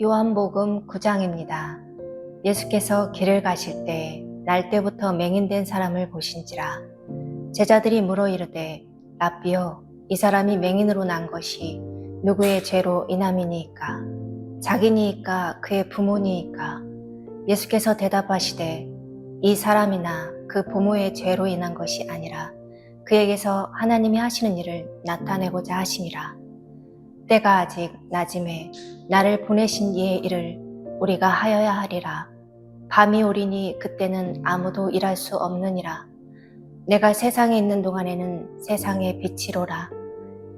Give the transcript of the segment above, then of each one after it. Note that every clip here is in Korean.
요한복음 9장입니다. 예수께서 길을 가실 때 날때부터 맹인된 사람을 보신지라. 제자들이 물어 이르되 라삐여, 이 사람이 맹인으로 난 것이 누구의 죄로 인함이니이까? 자기니이까 그의 부모니이까? 예수께서 대답하시되 이 사람이나 그 부모의 죄로 인한 것이 아니라 그에게서 하나님이 하시는 일을 나타내고자 하시니라. 때가 아직 낮음에 나를 보내신 이의 일을 우리가 하여야 하리라. 밤이 오리니 그때는 아무도 일할 수 없느니라. 내가 세상에 있는 동안에는 세상의 빛이로라.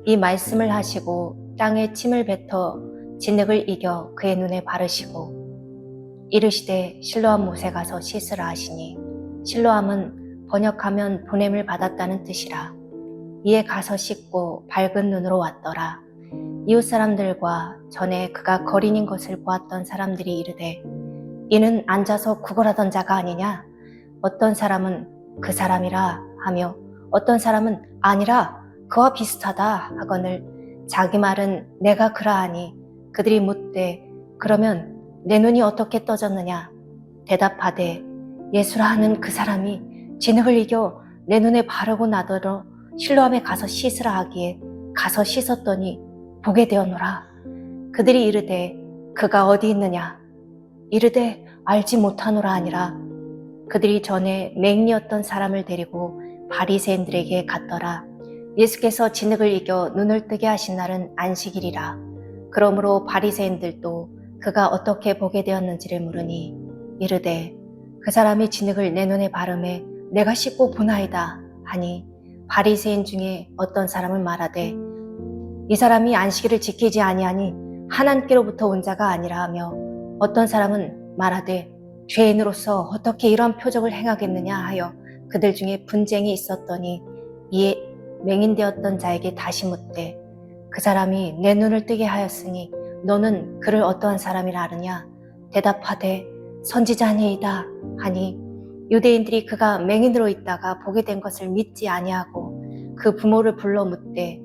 이 말씀을 하시고 땅에 침을 뱉어 진흙을 이겨 그의 눈에 바르시고 이르시되 실로암 못에 가서 씻으라 하시니, 실로암은 번역하면 보냄을 받았다는 뜻이라. 이에 가서 씻고 밝은 눈으로 왔더라. 이웃 사람들과 전에 그가 거린인 것을 보았던 사람들이 이르되 이는 앉아서 구걸하던 자가 아니냐? 어떤 사람은 그 사람이라 하며 어떤 사람은 아니라 그와 비슷하다 하거늘 자기 말은 내가 그라하니, 그들이 묻되 그러면 내 눈이 어떻게 떠졌느냐? 대답하되 예수라 하는 그 사람이 진흙을 이겨 내 눈에 바르고 나더러 실로암에 가서 씻으라 하기에 가서 씻었더니 보게 되었노라. 그들이 이르되 그가 어디 있느냐? 이르되 알지 못하노라 하니라. 그들이 전에 맹인이었던 사람을 데리고 바리새인들에게 갔더라. 예수께서 진흙을 이겨 눈을 뜨게 하신 날은 안식일이라. 그러므로 바리새인들도 그가 어떻게 보게 되었는지를 물으니 이르되 그 사람이 진흙을 내 눈에 바르매 내가 씻고 보나이다 하니, 바리새인 중에 어떤 사람은 말하되 이 사람이 안식일을 지키지 아니하니 하나님께로부터 온 자가 아니라 하며, 어떤 사람은 말하되 죄인으로서 어떻게 이러한 표적을 행하겠느냐 하여 그들 중에 분쟁이 있었더니, 이에 맹인되었던 자에게 다시 묻되 그 사람이 내 눈을 뜨게 하였으니 너는 그를 어떠한 사람이라 하느냐? 대답하되 선지자니이다 하니, 유대인들이 그가 맹인으로 있다가 보게 된 것을 믿지 아니하고 그 부모를 불러 묻되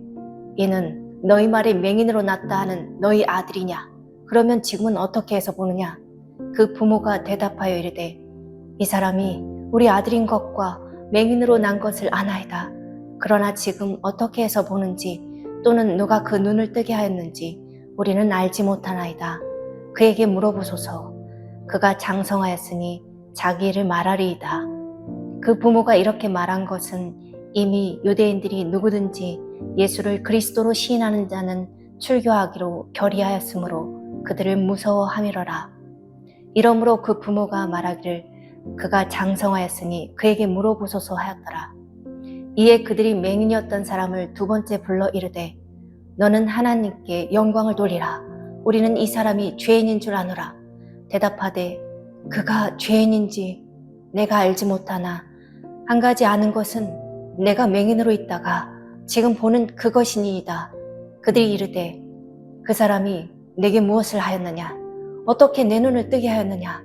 이는 너희 말에 맹인으로 났다 하는 너희 아들이냐? 그러면 지금은 어떻게 해서 보느냐? 그 부모가 대답하여 이르되 이 사람이 우리 아들인 것과 맹인으로 난 것을 아나이다. 그러나 지금 어떻게 해서 보는지 또는 누가 그 눈을 뜨게 하였는지 우리는 알지 못하나이다. 그에게 물어보소서. 그가 장성하였으니 자기 일을 말하리이다. 그 부모가 이렇게 말한 것은 이미 유대인들이 누구든지 예수를 그리스도로 시인하는 자는 출교하기로 결의하였으므로 그들을 무서워함이러라. 이러므로 그 부모가 말하기를 그가 장성하였으니 그에게 물어보소서 하였더라. 이에 그들이 맹인이었던 사람을 두 번째 불러 이르되 너는 하나님께 영광을 돌리라. 우리는 이 사람이 죄인인 줄 아노라. 대답하되 그가 죄인인지 내가 알지 못하나 한 가지 아는 것은 내가 맹인으로 있다가 지금 보는 그것이니이다. 그들이 이르되 그 사람이 내게 무엇을 하였느냐? 어떻게 내 눈을 뜨게 하였느냐?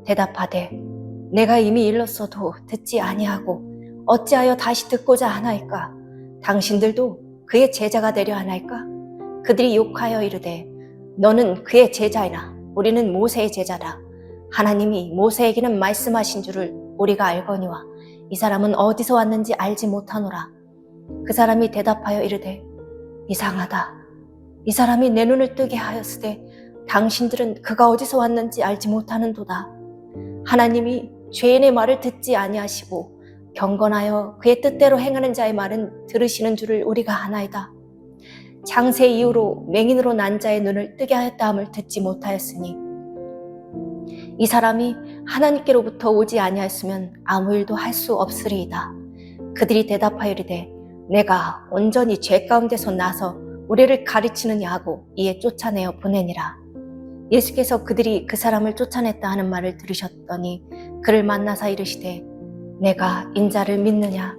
대답하되 내가 이미 일렀어도 듣지 아니하고 어찌하여 다시 듣고자 하나이까? 당신들도 그의 제자가 되려 하나이까? 그들이 욕하여 이르되 너는 그의 제자이나 우리는 모세의 제자라. 하나님이 모세에게는 말씀하신 줄을 우리가 알거니와 이 사람은 어디서 왔는지 알지 못하노라. 그 사람이 대답하여 이르되 이상하다. 이 사람이 내 눈을 뜨게 하였으되 당신들은 그가 어디서 왔는지 알지 못하는도다. 하나님이 죄인의 말을 듣지 아니하시고 경건하여 그의 뜻대로 행하는 자의 말은 들으시는 줄을 우리가 아나이다. 장세 이후로 맹인으로 난 자의 눈을 뜨게 하였다 함을 듣지 못하였으니 이 사람이 하나님께로부터 오지 아니하였으면 아무 일도 할 수 없으리이다. 그들이 대답하여 이르되 내가 온전히 죄 가운데서 나서 우리를 가르치느냐 하고 이에 쫓아내어 보내니라. 예수께서 그들이 그 사람을 쫓아냈다 하는 말을 들으셨더니 그를 만나사 이르시되 내가 인자를 믿느냐?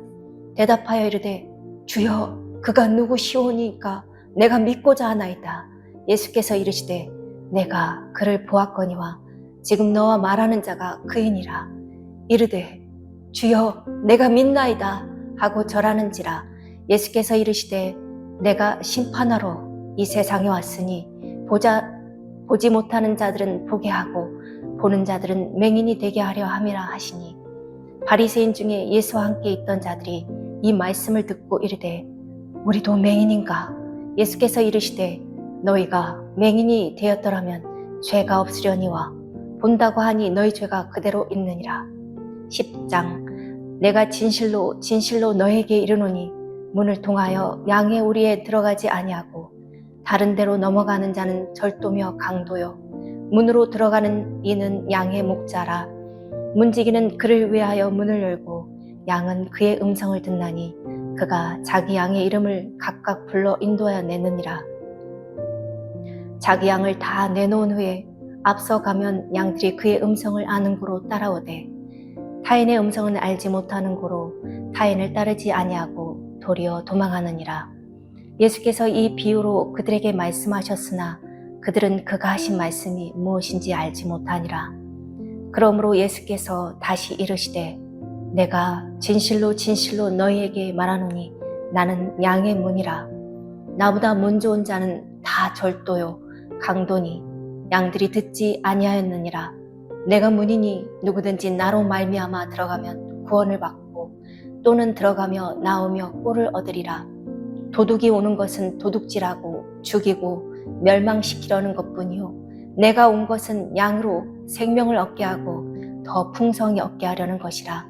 대답하여 이르되 주여 그가 누구시오니까 내가 믿고자 하나이다. 예수께서 이르시되 내가 그를 보았거니와 지금 너와 말하는 자가 그이니라. 이르되 주여 내가 믿나이다 하고 절하는지라. 예수께서 이르시되 내가 심판하러 이 세상에 왔으니 보자 보지 못하는 자들은 보게 하고 보는 자들은 맹인이 되게 하려 함이라 하시니 바리새인 중에 예수와 함께 있던 자들이 이 말씀을 듣고 이르되 우리도 맹인인가? 예수께서 이르시되 너희가 맹인이 되었더라면 죄가 없으려니와 본다고 하니 너희 죄가 그대로 있느니라. 10장 내가 진실로 진실로 너에게 이르노니 문을 통하여 양의 우리에 들어가지 아니하고 다른 데로 넘어가는 자는 절도며 강도요 문으로 들어가는 이는 양의 목자라. 문지기는 그를 위하여 문을 열고 양은 그의 음성을 듣나니 그가 자기 양의 이름을 각각 불러 인도하여 내느니라. 자기 양을 다 내놓은 후에 앞서 가면 양들이 그의 음성을 아는 고로 따라오되 타인의 음성은 알지 못하는 고로 타인을 따르지 아니하고 도리어 도망하느니라. 예수께서 이 비유로 그들에게 말씀하셨으나 그들은 그가 하신 말씀이 무엇인지 알지 못하니라. 그러므로 예수께서 다시 이르시되 내가 진실로 진실로 너희에게 말하노니 나는 양의 문이라. 나보다 문 좋은 자는 다 절도요 강도니 양들이 듣지 아니하였느니라. 내가 문이니 누구든지 나로 말미암아 들어가면 구원을 받고 또는 들어가며 나오며 꼴을 얻으리라. 도둑이 오는 것은 도둑질하고 죽이고 멸망시키려는 것뿐이요 내가 온 것은 양으로 생명을 얻게 하고 더 풍성히 얻게 하려는 것이라.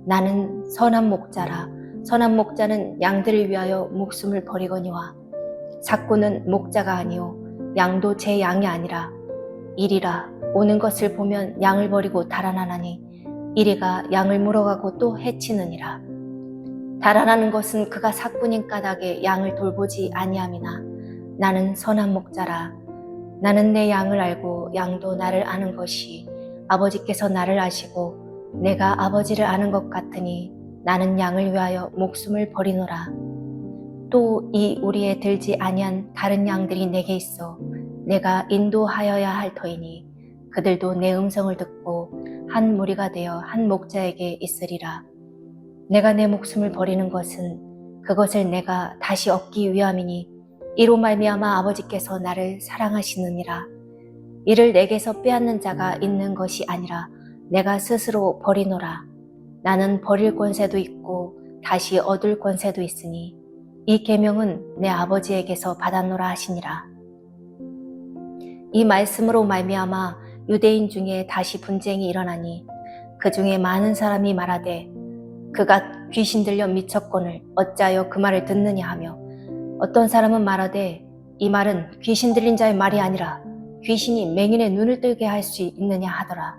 나는 선한 목자라. 선한 목자는 양들을 위하여 목숨을 버리거니와 삭구는 목자가 아니요 양도 제 양이 아니라 이리라. 오는 것을 보면 양을 버리고 달아나나니 이리가 양을 물어가고 또 해치느니라. 달아나는 것은 그가 삭군인 까닭에 양을 돌보지 아니함이나 나는 선한 목자라. 나는 내 양을 알고 양도 나를 아는 것이 아버지께서 나를 아시고 내가 아버지를 아는 것 같으니 나는 양을 위하여 목숨을 버리노라. 또 이 우리에 들지 아니한 다른 양들이 내게 있어 내가 인도하여야 할 터이니 그들도 내 음성을 듣고 한 무리가 되어 한 목자에게 있으리라. 내가 내 목숨을 버리는 것은 그것을 내가 다시 얻기 위함이니 이로 말미암아 아버지께서 나를 사랑하시느니라. 이를 내게서 빼앗는 자가 있는 것이 아니라 내가 스스로 버리노라. 나는 버릴 권세도 있고 다시 얻을 권세도 있으니 이 계명은 내 아버지에게서 받았노라 하시니라. 이 말씀으로 말미암아 유대인 중에 다시 분쟁이 일어나니 그 중에 많은 사람이 말하되 그가 귀신 들려 미쳤거늘 어찌하여 그 말을 듣느냐 하며 어떤 사람은 말하되 이 말은 귀신 들린 자의 말이 아니라 귀신이 맹인의 눈을 뜨게 할 수 있느냐 하더라.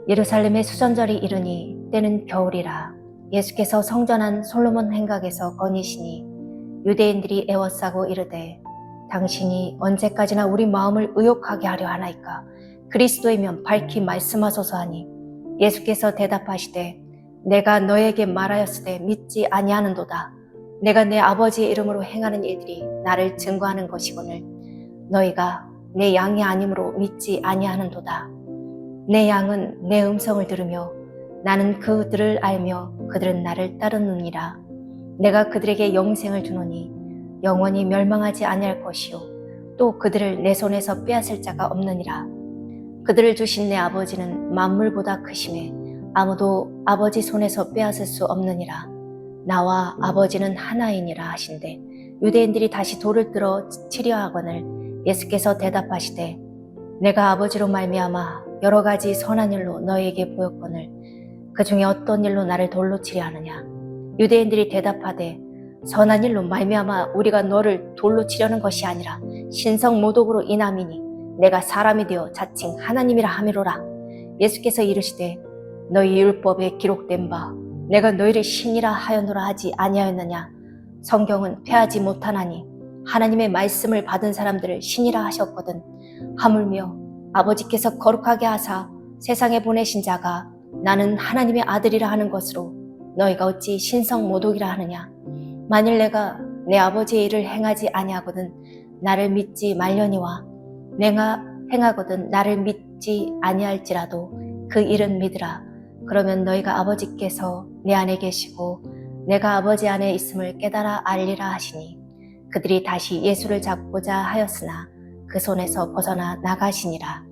예루살렘의 수전절이 이르니 때는 겨울이라. 예수께서 성전 안 솔로몬 행각에서 거니시니 유대인들이 애워싸고 이르되 당신이 언제까지나 우리 마음을 의욕하게 하려 하나이까? 그리스도이면 밝히 말씀하소서 하니 예수께서 대답하시되 내가 너에게 말하였으되 믿지 아니하는도다. 내가 내 아버지의 이름으로 행하는 일들이 나를 증거하는 것이거늘 너희가 내 양이 아니므로 믿지 아니하는도다. 내 양은 내 음성을 들으며 나는 그들을 알며 그들은 나를 따르느니라. 내가 그들에게 영생을 주노니 영원히 멸망하지 아니할 것이요 또 그들을 내 손에서 빼앗을 자가 없느니라. 그들을 주신 내 아버지는 만물보다 크심에 아무도 아버지 손에서 빼앗을 수 없느니라. 나와 아버지는 하나이니라 하신대 유대인들이 다시 돌을 들어 치려 하거늘 예수께서 대답하시되 내가 아버지로 말미암아 여러 가지 선한 일로 너희에게 보였거늘 그 중에 어떤 일로 나를 돌로 치려 하느냐. 유대인들이 대답하되 선한 일로 말미암아 우리가 너를 돌로 치려는 것이 아니라 신성 모독으로 인함이니 내가 사람이 되어 자칭 하나님이라 함이로라. 예수께서 이르시되 너희 율법에 기록된 바 내가 너희를 신이라 하였노라 하지 아니하였느냐. 성경은 패하지 못하나니 하나님의 말씀을 받은 사람들을 신이라 하셨거든. 하물며 아버지께서 거룩하게 하사 세상에 보내신 자가 나는 하나님의 아들이라 하는 것으로 너희가 어찌 신성 모독이라 하느냐. 만일 내가 내 아버지의 일을 행하지 아니하거든 나를 믿지 말려니와 내가 행하거든 나를 믿지 아니할지라도 그 일은 믿으라. 그러면 너희가 아버지께서 내 안에 계시고 내가 아버지 안에 있음을 깨달아 알리라 하시니 그들이 다시 예수를 잡고자 하였으나 그 손에서 벗어나 나가시니라.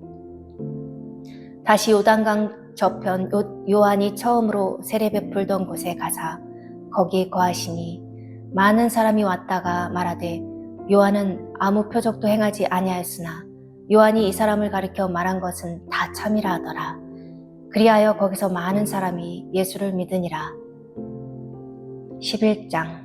다시 요단강 저편 요한이 처음으로 세례 베풀던 곳에 가사 거기 거하시니 많은 사람이 왔다가 말하되 요한은 아무 표적도 행하지 아니하였으나 요한이 이 사람을 가리켜 말한 것은 다 참이라 하더라. 그리하여 거기서 많은 사람이 예수를 믿으니라. 11장.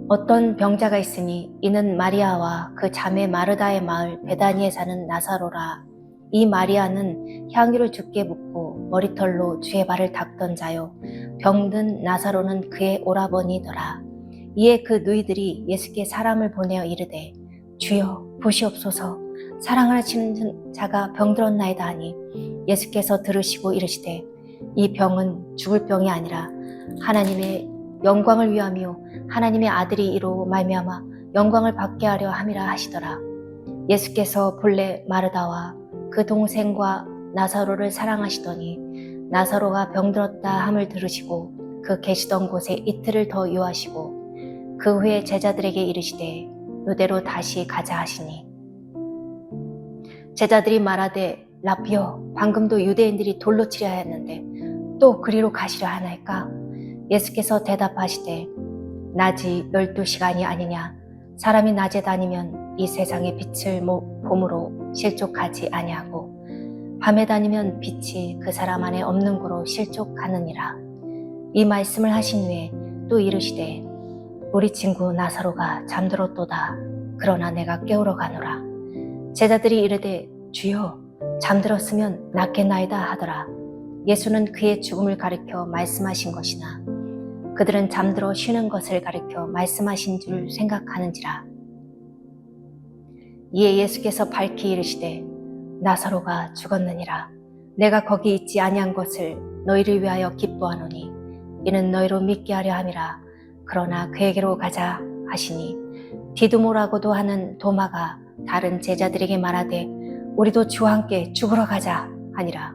어떤 병자가 있으니 이는 마리아와 그 자매 마르다의 마을 베다니에 사는 나사로라. 이 마리아는 향유를 주께 붓고 머리털로 주의 발을 닦던 자요 병든 나사로는 그의 오라버니더라. 이에 그 누이들이 예수께 사람을 보내어 이르되 주여 보시옵소서 사랑하시는 자가 병들었나이다 하니 예수께서 들으시고 이르시되 이 병은 죽을 병이 아니라 하나님의 영광을 위함이요 하나님의 아들이 이로 말미암아 영광을 받게 하려 함이라 하시더라. 예수께서 본래 마르다와 그 동생과 나사로를 사랑하시더니 나사로가 병들었다 함을 들으시고 그 계시던 곳에 이틀을 더 유하시고 그 후에 제자들에게 이르시되 요대로 다시 가자 하시니 제자들이 말하되 라피여 방금도 유대인들이 돌로 치려 하였는데 또 그리로 가시려 하나이까? 예수께서 대답하시되 낮이 12시간이 아니냐 사람이 낮에 다니면 이 세상의 빛을 봄으로 실족하지 아니하고 밤에 다니면 빛이 그 사람 안에 없는 고로 실족하느니라. 이 말씀을 하신 후에 또 이르시되 우리 친구 나사로가 잠들었도다. 그러나 내가 깨우러 가노라. 제자들이 이르되 주여 잠들었으면 낫겠나이다 하더라. 예수는 그의 죽음을 가리켜 말씀하신 것이나 그들은 잠들어 쉬는 것을 가리켜 말씀하신 줄 생각하는지라. 이에 예수께서 밝히 이르시되 나사로가 죽었느니라. 내가 거기 있지 아니한 것을 너희를 위하여 기뻐하노니 이는 너희로 믿게 하려 함이라. 그러나 그에게로 가자 하시니 디두모라고도 하는 도마가 다른 제자들에게 말하되 우리도 주와 함께 죽으러 가자 하니라.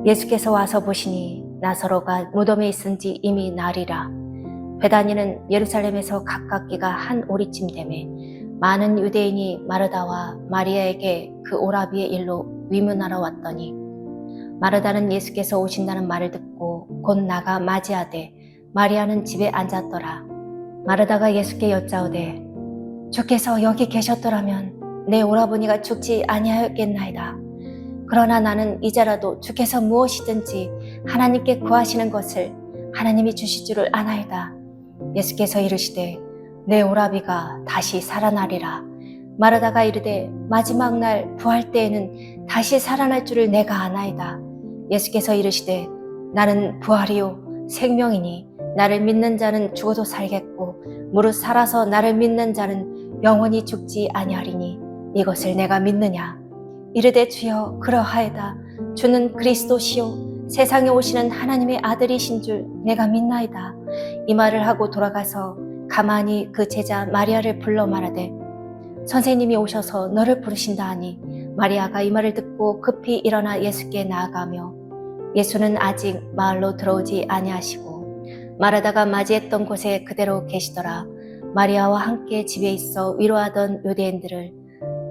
예수께서 와서 보시니 나사로가 무덤에 있은지 이미 날이라. 베다니는 예루살렘에서 가깝기가 한 오리쯤 되매 많은 유대인이 마르다와 마리아에게 그 오라비의 일로 위문하러 왔더니 마르다는 예수께서 오신다는 말을 듣고 곧 나가 맞이하되 마리아는 집에 앉았더라. 마르다가 예수께 여짜오되 주께서 여기 계셨더라면 내 오라버니가 죽지 아니하였겠나이다. 그러나 나는 이제라도 주께서 무엇이든지 하나님께 구하시는 것을 하나님이 주실 줄을 아나이다. 예수께서 이르시되 내 오라비가 다시 살아나리라. 마르다가 이르되 마지막 날 부활 때에는 다시 살아날 줄을 내가 아나이다. 예수께서 이르시되 나는 부활이요 생명이니 나를 믿는 자는 죽어도 살겠고 무릇 살아서 나를 믿는 자는 영원히 죽지 아니하리니 이것을 내가 믿느냐. 이르되 주여 그러하이다. 주는 그리스도시요 세상에 오시는 하나님의 아들이신 줄 내가 믿나이다. 이 말을 하고 돌아가서 가만히 그 제자 마리아를 불러 말하되 선생님이 오셔서 너를 부르신다 하니 마리아가 이 말을 듣고 급히 일어나 예수께 나아가며 예수는 아직 마을로 들어오지 아니하시고 마르다가 맞이했던 곳에 그대로 계시더라. 마리아와 함께 집에 있어 위로하던 유대인들을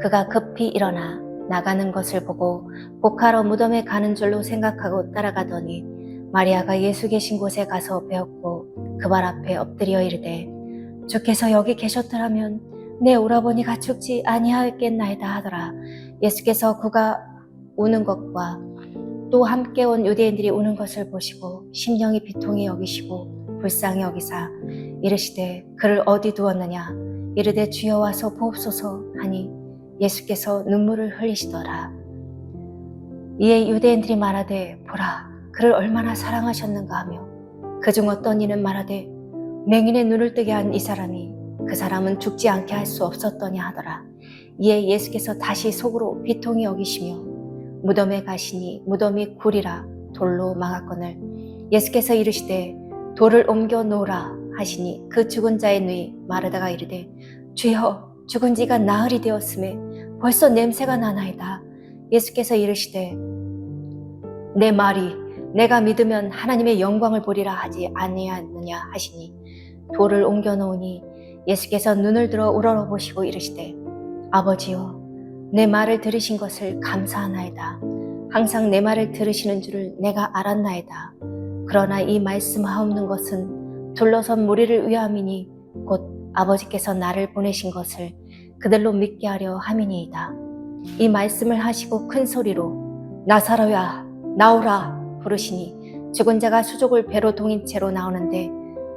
그가 급히 일어나 나가는 것을 보고 복하러 무덤에 가는 줄로 생각하고 따라가더니 마리아가 예수 계신 곳에 가서 배웠고 그 발 앞에 엎드려 이르되 주께서 여기 계셨더라면 내 오라버니가 죽지 아니하였겠나이다 하더라. 예수께서 그가 우는 것과 또 함께 온 유대인들이 우는 것을 보시고 심령이 비통히 여기시고 불쌍히 여기사 이르시되 그를 어디 두었느냐. 이르되 주여 와서 보옵소서 하니 예수께서 눈물을 흘리시더라. 이에 유대인들이 말하되 보라 그를 얼마나 사랑하셨는가 하며 그중 어떤 이는 말하되 맹인의 눈을 뜨게 한 이 사람이 그 사람은 죽지 않게 할 수 없었더냐 하더라. 이에 예수께서 다시 속으로 비통히 여기시며 무덤에 가시니 무덤이 굴이라 돌로 막았거늘 예수께서 이르시되 돌을 옮겨 놓으라 하시니 그 죽은 자의 누이 마르다가 이르되 주여 죽은 지가 나흘이 되었음에 벌써 냄새가 나나이다. 예수께서 이르시되 내 말이 내가 믿으면 하나님의 영광을 보리라 하지 아니하느냐 하시니 돌을 옮겨 놓으니 예수께서 눈을 들어 우러러보시고 이르시되 아버지여 내 말을 들으신 것을 감사하나이다. 항상 내 말을 들으시는 줄을 내가 알았나이다. 그러나 이 말씀하옵는 것은 둘러선 무리를 위함이니 곧 아버지께서 나를 보내신 것을 그들로 믿게 하려 함이니이다. 이 말씀을 하시고 큰 소리로 나사로야 나오라 부르시니 죽은 자가 수족을 배로 동인 채로 나오는데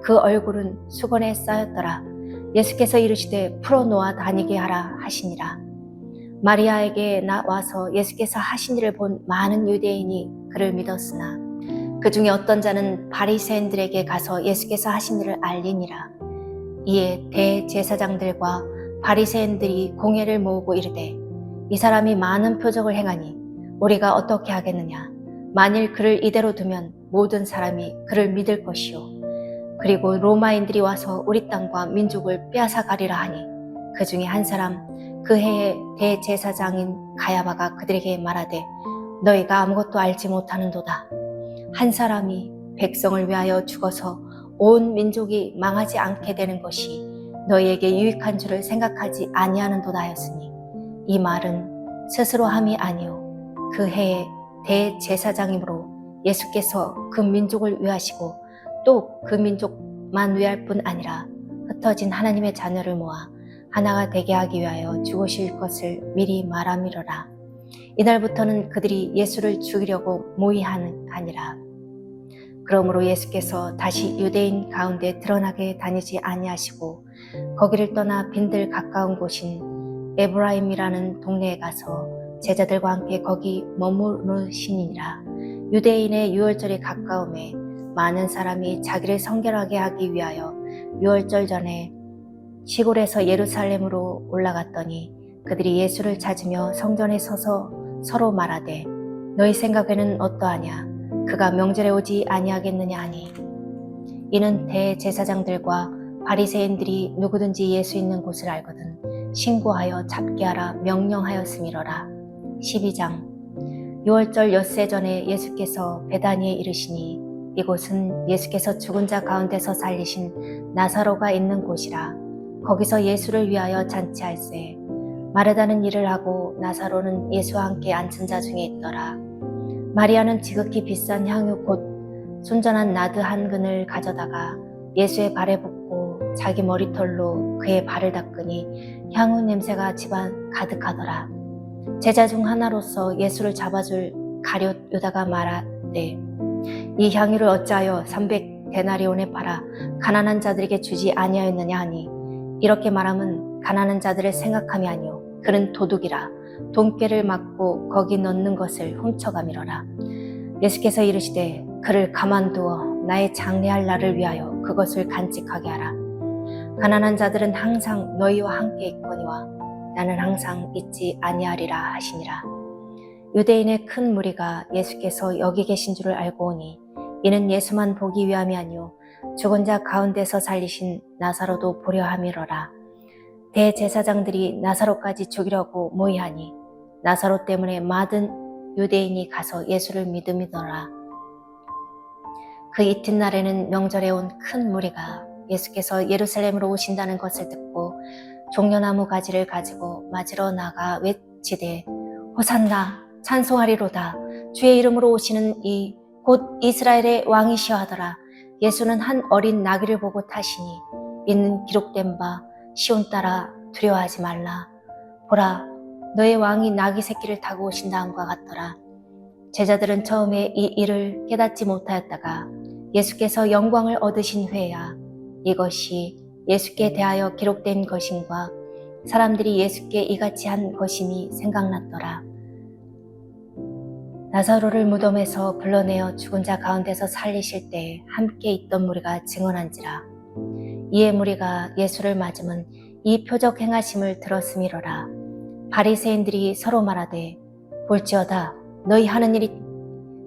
그 얼굴은 수건에 쌓였더라. 예수께서 이르시되 풀어놓아 다니게 하라 하시니라. 마리아에게 와서 예수께서 하신 일을 본 많은 유대인이 그를 믿었으나 그 중에 어떤 자는 바리새인들에게 가서 예수께서 하신 일을 알리니라. 이에 대제사장들과 바리새인들이 공회를 모으고 이르되 이 사람이 많은 표적을 행하니 우리가 어떻게 하겠느냐. 만일 그를 이대로 두면 모든 사람이 그를 믿을 것이요. 그리고 로마인들이 와서 우리 땅과 민족을 빼앗아 가리라 하니 그 중에 한 사람 그 해의 대제사장인 가야바가 그들에게 말하되 너희가 아무것도 알지 못하는도다. 한 사람이 백성을 위하여 죽어서 온 민족이 망하지 않게 되는 것이 너희에게 유익한 줄을 생각하지 아니하는도다 하였으니 이 말은 스스로 함이 아니요 그 해의 대제사장이므로 예수께서 그 민족을 위하시고 또 그 민족만 위할 뿐 아니라 흩어진 하나님의 자녀를 모아 하나가 되게 하기 위하여 죽으실 것을 미리 말함이로라. 이날부터는 그들이 예수를 죽이려고 모의하니라. 그러므로 예수께서 다시 유대인 가운데 드러나게 다니지 아니하시고 거기를 떠나 빈들 가까운 곳인 에브라임이라는 동네에 가서 제자들과 함께 거기 머무르시니라. 유대인의 유월절이 가까움에 많은 사람이 자기를 성결하게 하기 위하여 유월절 전에 시골에서 예루살렘으로 올라갔더니 그들이 예수를 찾으며 성전에 서서 서로 말하되 너희 생각에는 어떠하냐. 그가 명절에 오지 아니하겠느냐 하니 이는 대제사장들과 바리새인들이 누구든지 예수 있는 곳을 알거든 신고하여 잡게 하라 명령하였음이로라. 12장 유월절 엿새 전에 예수께서 베다니에 이르시니 이곳은 예수께서 죽은 자 가운데서 살리신 나사로가 있는 곳이라. 거기서 예수를 위하여 잔치할세 마르다는 일을 하고 나사로는 예수와 함께 앉은 자 중에 있더라. 마리아는 지극히 비싼 향유 곧 순전한 나드 한 근을 가져다가 예수의 발에 붓고 자기 머리털로 그의 발을 닦으니 향유 냄새가 집안 가득하더라. 제자 중 하나로서 예수를 잡아줄 가룟 유다가 말하되 이 향유를 어찌하여 300데나리온에 팔아 가난한 자들에게 주지 아니하였느냐 하니 이렇게 말함은 가난한 자들을 생각함이 아니요 그는 도둑이라 돈꾀를 맞고 거기 넣는 것을 훔쳐가미러라. 예수께서 이르시되 그를 가만두어 나의 장례할 날을 위하여 그것을 간직하게 하라. 가난한 자들은 항상 너희와 함께 있거니와 나는 항상 있지 아니하리라 하시니라. 유대인의 큰 무리가 예수께서 여기 계신 줄을 알고 오니 이는 예수만 보기 위함이 아니요 죽은 자 가운데서 살리신 나사로도 보려 함이로라. 대제사장들이 나사로까지 죽이려고 모의하니 나사로 때문에 많은 유대인이 가서 예수를 믿음이더라. 그 이튿날에는 명절에 온 큰 무리가 예수께서 예루살렘으로 오신다는 것을 듣고 종려나무 가지를 가지고 맞으러 나가 외치되 호산나 찬송하리로다. 주의 이름으로 오시는 이 곧 이스라엘의 왕이시여 하더라. 예수는 한 어린 나귀를 보고 타시니 이는 기록된 바 시온 따라 두려워하지 말라. 보라 너의 왕이 나귀 새끼를 타고 오신다함과 같더라. 제자들은 처음에 이 일을 깨닫지 못하였다가 예수께서 영광을 얻으신 후에야 이것이 예수께 대하여 기록된 것임과 사람들이 예수께 이같이 한 것임이 생각났더라. 나사로를 무덤에서 불러내어 죽은 자 가운데서 살리실 때에 함께 있던 무리가 증언한지라. 이에 무리가 예수를 맞으면 이 표적 행하심을 들었음이로라. 바리새인들이 서로 말하되 볼지어다 너희 하는 일이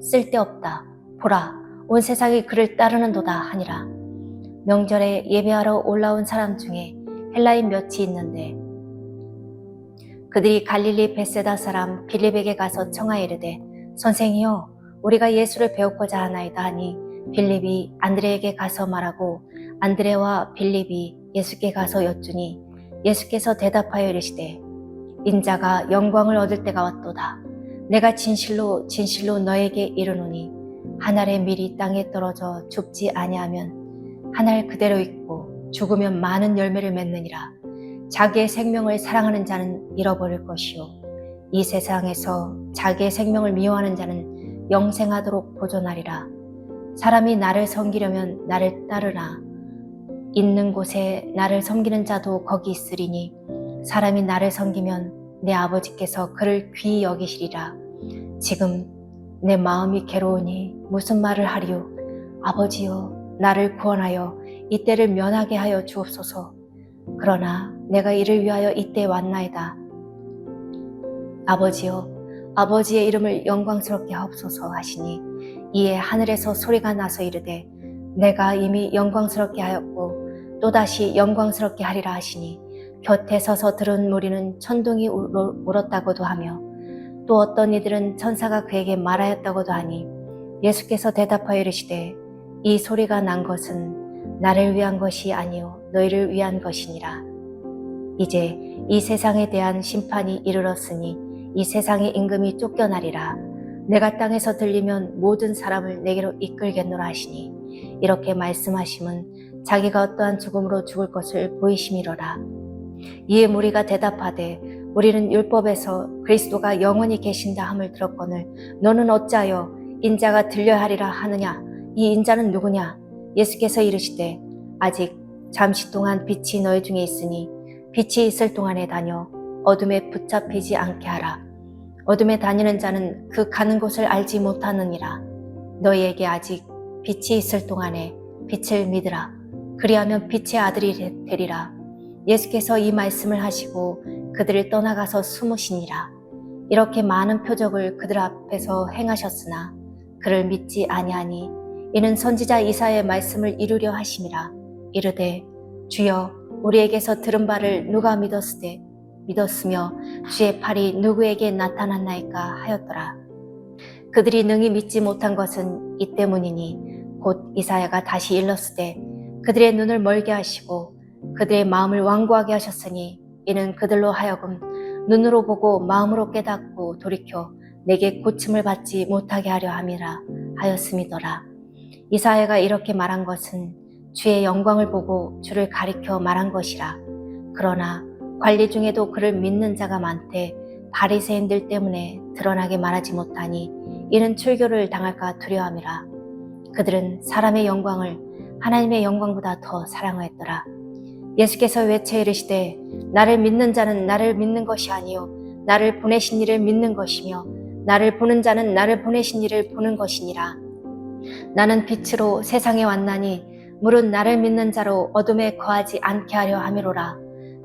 쓸데없다. 보라 온 세상이 그를 따르는도다 하니라. 명절에 예배하러 올라온 사람 중에 헬라인 몇이 있는데 그들이 갈릴리 벳세다 사람 빌립에게 가서 청하여 이르되 선생이여 우리가 예수를 배우고자 하나이다 하니 빌립이 안드레에게 가서 말하고 안드레와 빌립이 예수께 가서 여쭈니 예수께서 대답하여 이르시되 인자가 영광을 얻을 때가 왔도다. 내가 진실로 진실로 너에게 이르노니 한 알의 밀이 땅에 떨어져 죽지 아니하면 한 알 그대로 있고 죽으면 많은 열매를 맺느니라. 자기의 생명을 사랑하는 자는 잃어버릴 것이요 이 세상에서 자기의 생명을 미워하는 자는 영생하도록 보존하리라. 사람이 나를 섬기려면 나를 따르라. 있는 곳에 나를 섬기는 자도 거기 있으리니 사람이 나를 섬기면 내 아버지께서 그를 귀히 여기시리라. 지금 내 마음이 괴로우니 무슨 말을 하리요. 아버지여, 나를 구원하여 이때를 면하게 하여 주옵소서. 그러나 내가 이를 위하여 이때 왔나이다. 아버지여, 아버지의 이름을 영광스럽게 하옵소서 하시니 이에 하늘에서 소리가 나서 이르되 내가 이미 영광스럽게 하였고 또다시 영광스럽게 하리라 하시니 곁에 서서 들은 무리는 천둥이 울었다고도 하며 또 어떤 이들은 천사가 그에게 말하였다고도 하니 예수께서 대답하여 이르시되 이 소리가 난 것은 나를 위한 것이 아니요 너희를 위한 것이니라. 이제 이 세상에 대한 심판이 이르렀으니 이 세상의 임금이 쫓겨나리라. 내가 땅에서 들리면 모든 사람을 내게로 이끌겠노라 하시니 이렇게 말씀하심은 자기가 어떠한 죽음으로 죽을 것을 보이심이로라. 이에 무리가 대답하되 우리는 율법에서 그리스도가 영원히 계신다 함을 들었거늘 너는 어찌하여 인자가 들려야 하리라 하느냐. 이 인자는 누구냐? 예수께서 이르시되 아직 잠시 동안 빛이 너희 중에 있으니 빛이 있을 동안에 다녀 어둠에 붙잡히지 않게 하라. 어둠에 다니는 자는 그 가는 곳을 알지 못하느니라. 너희에게 아직 빛이 있을 동안에 빛을 믿으라. 그리하면 빛의 아들이 되리라. 예수께서 이 말씀을 하시고 그들을 떠나가서 숨으시니라. 이렇게 많은 표적을 그들 앞에서 행하셨으나 그를 믿지 아니하니 이는 선지자 이사야의 말씀을 이루려 하심이라. 이르되 주여 우리에게서 들은 바를 누가 믿었으며 주의 팔이 누구에게 나타났나이까 하였더라. 그들이 능히 믿지 못한 것은 이 때문이니 곧 이사야가 다시 일렀으되 그들의 눈을 멀게 하시고 그들의 마음을 완고하게 하셨으니 이는 그들로 하여금 눈으로 보고 마음으로 깨닫고 돌이켜 내게 고침을 받지 못하게 하려 함이라 하였음이더라. 이사야가 이렇게 말한 것은 주의 영광을 보고 주를 가리켜 말한 것이라. 그러나 관리 중에도 그를 믿는 자가 많되 바리새인들 때문에 드러나게 말하지 못하니 이는 출교를 당할까 두려움이라. 그들은 사람의 영광을 하나님의 영광보다 더 사랑하였더라. 예수께서 외쳐 이르시되 나를 믿는 자는 나를 믿는 것이 아니요 나를 보내신 이를 믿는 것이며 나를 보는 자는 나를 보내신 이를 보는 것이니라. 나는 빛으로 세상에 왔나니 물은 나를 믿는 자로 어둠에 거하지 않게 하려 함이로라.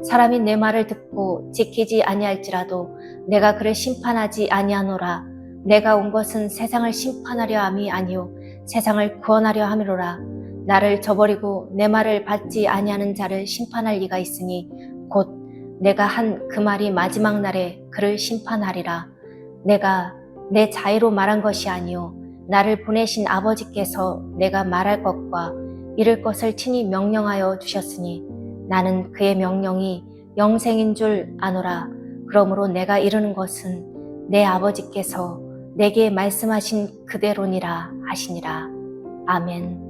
사람이 내 말을 듣고 지키지 아니할지라도 내가 그를 심판하지 아니하노라. 내가 온 것은 세상을 심판하려 함이 아니요 세상을 구원하려 함이로라. 나를 저버리고 내 말을 받지 아니하는 자를 심판할 리가 있으니 곧 내가 한 그 말이 마지막 날에 그를 심판하리라. 내가 내 자의로 말한 것이 아니요 나를 보내신 아버지께서 내가 말할 것과 이를 것을 친히 명령하여 주셨으니 나는 그의 명령이 영생인 줄 아노라. 그러므로 내가 이르는 것은 내 아버지께서 내게 말씀하신 그대로니라 하시니라. 아멘.